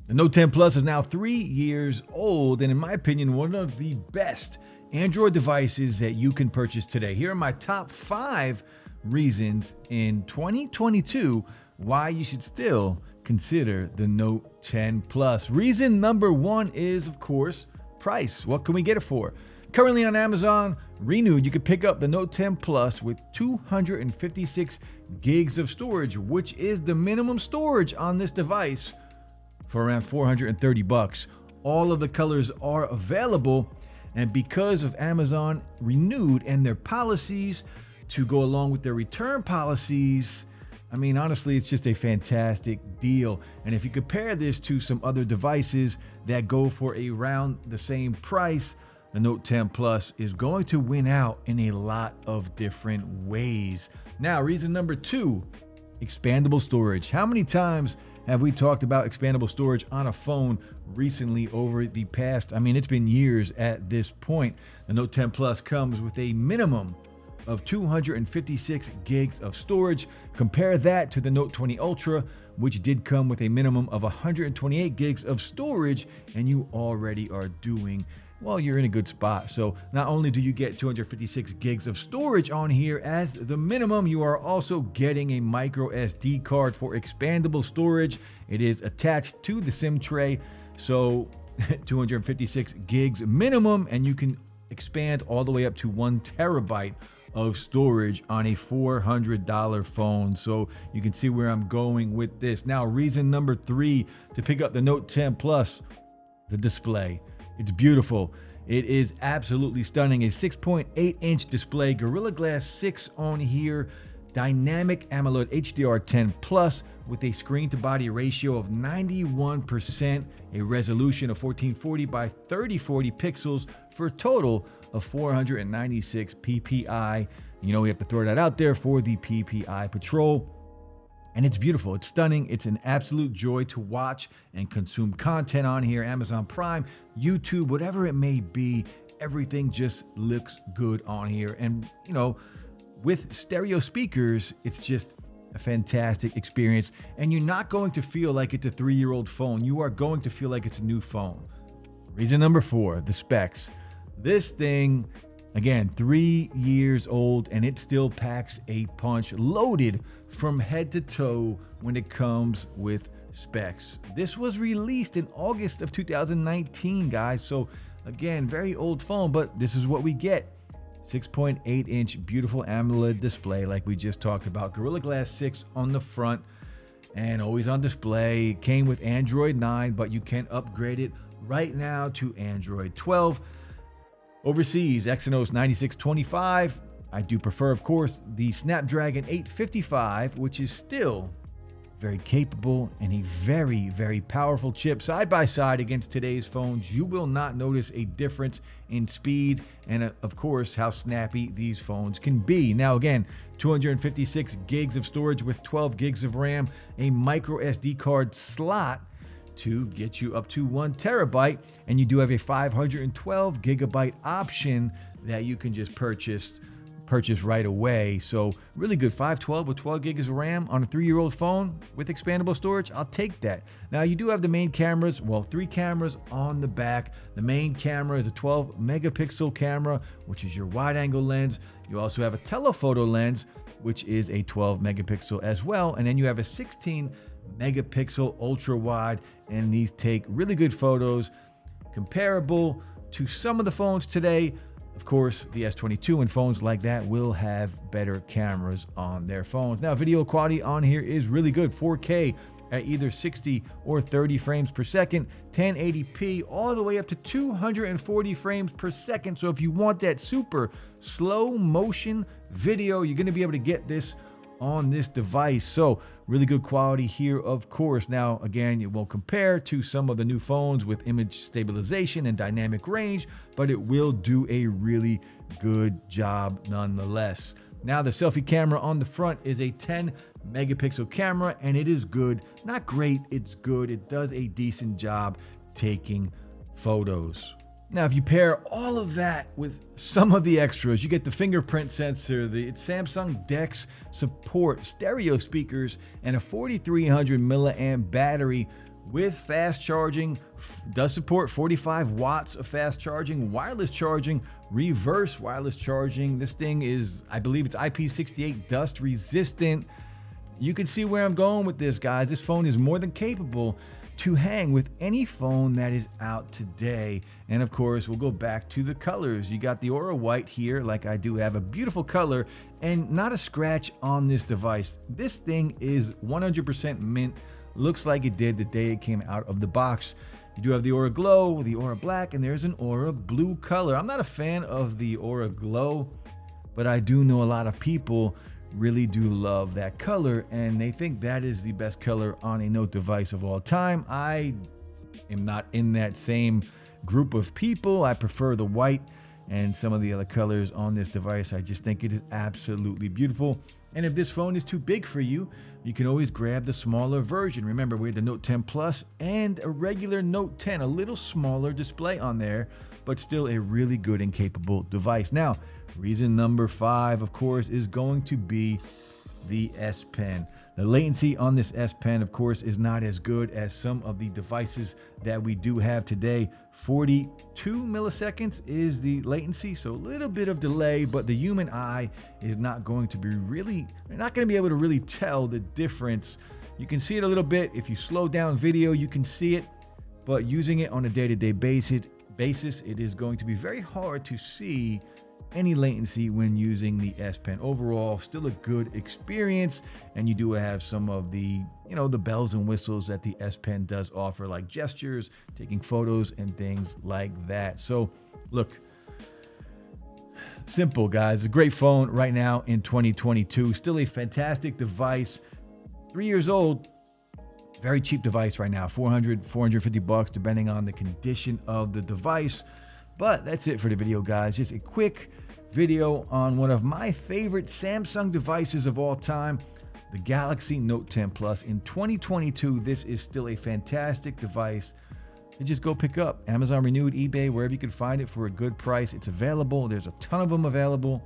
The Note 10 Plus is now 3 years old and in my opinion, one of the best Android devices that you can purchase today. Here are my top 5 reasons in 2022 why you should still consider the Note 10 Plus. Reason number 1 is, of course, price. What can we get it for? Currently on Amazon, renewed, you can pick up the Note 10 Plus with 256 gigs of storage, which is the minimum storage on this device, for around $430. All of the colors are available, and because of Amazon renewed and their policies to go along with their return policies, I mean, honestly, it's just a fantastic deal. And if you compare this to some other devices that go for around the same price, the Note 10 Plus is going to win out in a lot of different ways. Now, reason number 2, expandable storage. How many times have we talked about expandable storage on a phone recently over the past? I mean, it's been years at this point. The Note 10 Plus comes with a minimum of 256 gigs of storage. Compare that to the Note 20 Ultra, which did come with a minimum of 128 gigs of storage, and you already are doing, well, you're in a good spot. So not only do you get 256 gigs of storage on here as the minimum, you are also getting a micro SD card for expandable storage. It is attached to the SIM tray, so 256 gigs minimum, and you can expand all the way up to 1 terabyte of storage on a $400 phone. So you can see where I'm going with this. Now, reason number 3 to pick up the Note 10 Plus, the display. It's beautiful. It is absolutely stunning. A 6.8-inch display, Gorilla Glass 6 on here, dynamic AMOLED HDR10 Plus with a screen-to-body ratio of 91%, a resolution of 1440 by 3040 pixels for a total of 496 ppi. You know, we have to throw that out there for the PPI patrol. And it's beautiful. It's stunning. It's an absolute joy to watch and consume content on here. Amazon Prime, YouTube, whatever it may be, everything just looks good on here. And, you know, with stereo speakers, it's just a fantastic experience. And you're not going to feel like it's a 3-year-old phone. You are going to feel like it's a new phone. Reason number 4, the specs. This thing, again, 3 years old, and it still packs a punch, loaded from head to toe when it comes with specs. This was released in August of 2019, guys. So again, very old phone, but this is what we get. 6.8-inch beautiful AMOLED display like we just talked about. Gorilla Glass 6 on the front and always on display. It came with Android 9, but you can upgrade it right now to Android 12. Overseas, Exynos 9625. I do prefer, of course, the Snapdragon 855, which is still very capable and a very, very powerful chip. Side by side against today's phones, you will not notice a difference in speed and, of course, how snappy these phones can be. Now, again, 256 gigs of storage with 12 gigs of RAM, a micro SD card slot to get you up to 1 terabyte, and you do have a 512 gigabyte option that you can just purchase right away. So really good. 512 with 12 gigs of RAM on a 3-year-old phone with expandable storage. I'll take that. Now you do have the main cameras, well, 3 cameras on the back. The main camera is a 12 megapixel camera, which is your wide angle lens. You also have a telephoto lens, which is a 12 megapixel as well. And then you have a 16 megapixel ultra wide, and these take really good photos, comparable to some of the phones today. Of course, the S22 and phones like that will have better cameras on their phones. Now, video quality on here is really good. 4K at either 60 or 30 frames per second, 1080p, all the way up to 240 frames per second. So if you want that super slow motion video, you're going to be able to get this on this device. So really good quality here, of course. Now, again, it won't compare to some of the new phones with image stabilization and dynamic range, but it will do a really good job nonetheless. Now, the selfie camera on the front is a 10 megapixel camera, and it is good. Not great, it's good. It does a decent job taking photos. Now, if you pair all of that with some of the extras, you get the fingerprint sensor, the Samsung DeX support, stereo speakers, and a 4300 milliamp battery with fast charging, does support 45 watts of fast charging, wireless charging, reverse wireless charging. This thing is, I believe it's IP68 dust resistant. You can see where I'm going with this, guys. This phone is more than capable to hang with any phone that is out today. And of course, we'll go back to the colors. You got the Aura White here, like I do have, a beautiful color and not a scratch on this device. This thing is 100% mint. Looks like it did the day it came out of the box. You do have the Aura Glow, the Aura Black, and there's an Aura Blue color. I'm not a fan of the Aura Glow, but I do know a lot of people really do love that color, and they think that is the best color on a Note device of all time. I am not in that same group of people. I prefer the white and some of the other colors on this device. I just think it is absolutely beautiful. And if this phone is too big for you, you can always grab the smaller version. Remember, we had the Note 10 Plus and a regular Note 10, a little smaller display on there, but still a really good and capable device. Now, reason number 5, of course, is going to be the S Pen. The latency on this S Pen, of course, is not as good as some of the devices that we do have today. 42 milliseconds is the latency, so a little bit of delay, but the human eye is not going to be able to really tell the difference. You can see it a little bit. If you slow down video, you can see it, but using it on a day-to-day basis, it is going to be very hard to see any latency when using the S Pen. Overall, still a good experience, and you do have some of the, the bells and whistles that the S Pen does offer, like gestures, taking photos, and things like that. So, look, simple, guys. A great phone right now in 2022. Still a fantastic device. 3 years old. Very cheap device right now. $450, depending on the condition of the device. But that's it for the video, guys. Just a quick video on one of my favorite Samsung devices of all time, the Galaxy Note 10 Plus. In 2022, this is still a fantastic device to just go pick up. Amazon Renewed, eBay, wherever you can find it for a good price. It's available. There's a ton of them available,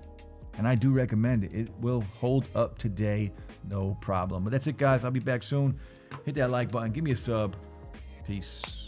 and I do recommend it. It will hold up today, no problem. But that's it, guys. I'll be back soon. Hit that like button. Give me a sub. Peace.